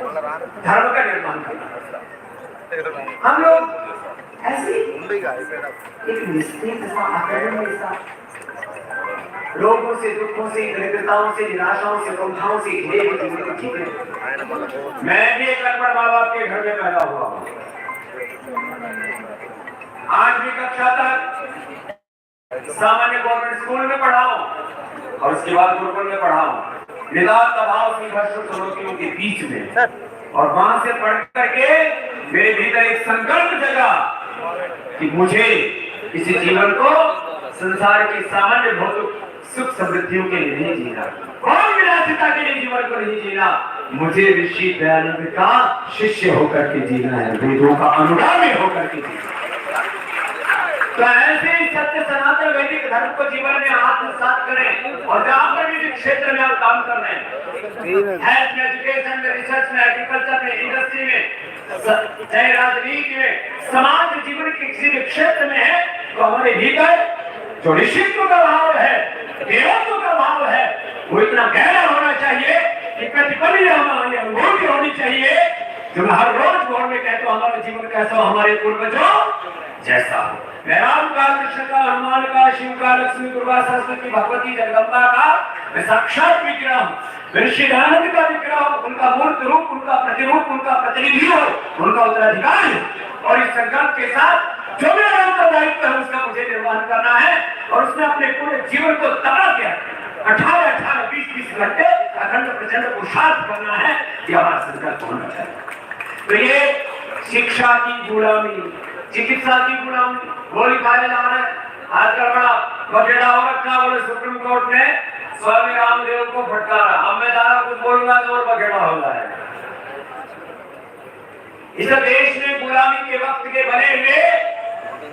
धर्म का निर्माण करना। हम लोग ऐसे एक निश्चित रोगों से, दुखों से, दरिद्रताओं से, निराशाओं से, कुंठाओं से घिरे हुए जीवन को जी रहे। मैं भी एक अनपढ़ माँ बाप के घर में पैदा हुआ हूँ। 8वीं कक्षा तक सामान्य गवर्नमेंट स्कूल में पढ़ा हूँ और उसके बाद गुरुकुल में पढ़ा हूँ, निदान दबाव संघर्ष चुनौतियों के बीच में। और वहां से पढ़ करके मेरे भीतर एक संकल्प जगा कि मुझे इस जीवन को संसार की सामान्य भौतिक सुख समृद्धियों के लिए नहीं जीना और विलासिता के लिए जीवन को नहीं जीना, मुझे ऋषि दयानंद का शिष्य होकर के जीना है, वेदों का अनुगामी होकर के जीना। तो ऐसे ही सत्य सनातन वैदिक धर्म को जीवन में आत्मसात करें और जहां पर भी क्षेत्र में आप काम कर रहे हैं, हेल्थ में, एजुकेशन में, रिसर्च में, एग्रीकल्चर में, इंडस्ट्री में, चाहे राजनीति में, समाज जीवन के किसी भी क्षेत्र में है, तो हमारे भीतर जो ऋषित्व का भाव है, देवत्व का भाव है, वो इतना गहरा होना चाहिए कि प्रतिपल हमारी अनुभूति होनी चाहिए जो मैं हर रोज भोर में कहता हूँ, हमारा जीवन कैसा हो, हमारे पूर्वजों जैसा हो। मैं राम का, कृष्ण का, हनुमान का, शिव का, लक्ष्मी, दुर्गा, सरस्वती, भगवती, जगदम्बा का मैं साक्षात विग्रह हूँ, ऋषि दयानंद का विग्रह हूँ, उनका मूर्त रूप, उनका प्रतिरूप, उनका प्रतिनिधि हो, उनका उत्तराधिकार है। और इस संकल्प के साथ जो मेरा उत्तरदायित्व है उसका मुझे निर्वहन करना है और उसमें अपने पूरे जीवन को तबाह किया 18-18, 20-20 घंटे अखंड प्रचंड पुरुषार्थ करना है, ये हमारा संकल्प होना चाहिए। तो ये शिक्षा की गुलामी, चिकित्सा की गुलामी, गोली खाने जाना है, आजकल बड़ा बखेड़ा हो रखा, बोले सुप्रीम कोर्ट ने स्वामी रामदेव को फटकारा, अब मैं ज्यादा कुछ बोलूंगा तो और बखेड़ा हो जाएगा। इस देश में गुलामी के वक्त के बने हुए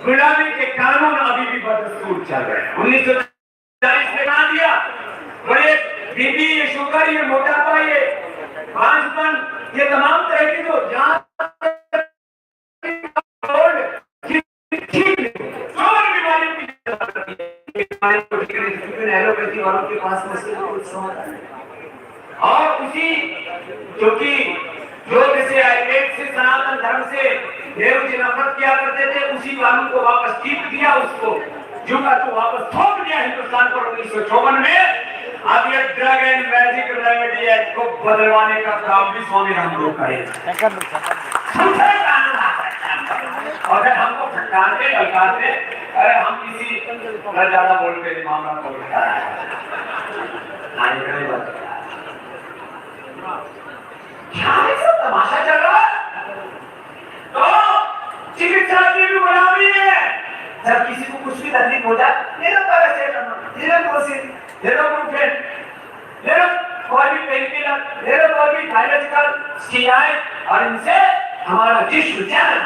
गुलामी के कानून अभी भी बदस्तूर चल रहे हैं। 1940 में बना दिया, बड़े बीपी, ये शुगर, ये मोटापा, ये बांझपन, ये तमाम तरह की जो एलोपैथी वालों के पास और उसी क्योंकि योग से, आयुर्वेद से, सनातन धर्म से नेहरू जी नफरत किया करते थे, उसी कानून को वापस टीप दिया, उसको जो का तो वापस थोप दिया हिंदुस्तान पर 1954 में। अब ये drug and magic remedy act को बदलवाने का काम भी स्वामी रामदेव करेगा। अगर हमको फटकारते ललकारते, अरे हम किसी ज्यादा बोलते मामला को तमाशा चल रहा है। तो चिकित्सा की भी गुलामी है। जब किसी को कुछ भी तकलीफ हो जाए, ले लो पैरासिटामोल, ले लो क्रोसिन, ले लो ब्रूफेन, ले लो कोई भी पेन किलर, ले लो कोई भी बायोलॉजिकल स्टेरॉइड, और इनसे हमारा जिस्म जान,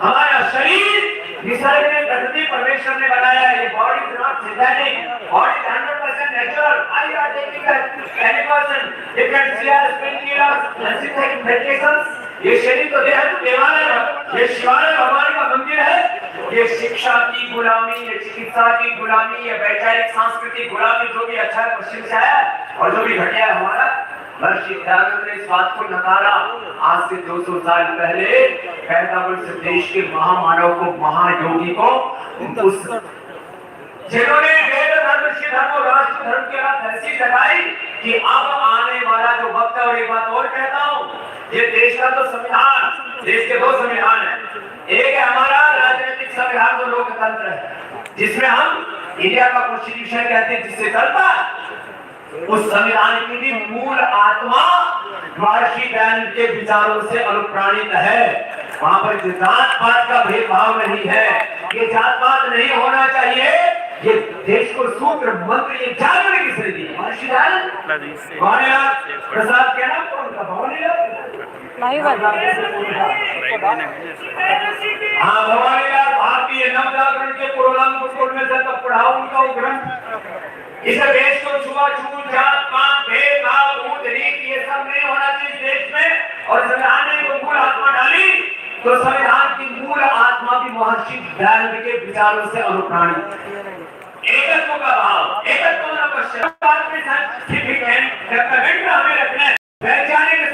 हमारा शरीर निसर्ग ने, प्रकृति परमेश्वर ने बनाया है। ये body is not synthetic, body is 100% natural. I R taking chemicals and different CR pain killers and synthetic medications. ये शरीर तो देह तो देवालय है, ये शिवालय भगवान का मंदिर है। ये शिक्षा की गुलामी, ये चिकित्सा की गुलामी, ये वैचारिक सांस्कृतिक गुलामी, जो भी अच्छा है पश्चिम से आया और जो भी घटिया है हमारा, महर्षि दयानंद ने इस बात को नकारा। आज से 200 साल पहले पैतावर्ष देश के महामानव को, महायोगी को, उस जिन्होंने वेद धर्म, ऋषि धर्म और राष्ट्र धर्म के बाद ऐसी जगाई कि अब आने वाला जो वक्त है, और एक बात और कहता हूँ, ये देश का तो संविधान, देश के 2 संविधान है। एक है हमारा राजनीतिक संविधान, जो लोकतंत्र है, जिसमें हम इंडिया का कॉन्स्टिट्यूशन कहते हैं, जिससे चलता है। उस संविधान की भी मूल आत्मा महर्षि दयानंद के विचारों से अनुप्राणित है। वहां पर जात पात का भेदभाव नहीं है, ये जात पात नहीं होना चाहिए। ये देश को सूत्र मंत्र, ये जागरण किसने दी? महर्षि दयानंद। भवानीलाल प्रसाद के नाम कौन था? भवानीलाल। हाँ, भवानीलाल भारतीय नवजागरण के पूर्वांग गुरुकुल में से तब पढ़ा उनका ग्रंथ। इस देश को छुआछूत, जात पात, भेदभाव, ऊंच नीच, ये सब नहीं होना चाहिए इस देश में। और संविधान ने जो मूल आत्मा डाली, तो संविधान की मूल आत्मा भी महर्षि दयानंद के विचारों से अनुप्राणित। एकत्व का भाव, एकत्व का पश्चात में साइंटिफिक डेवलपमेंट हमें रखना है, वैज्ञानिक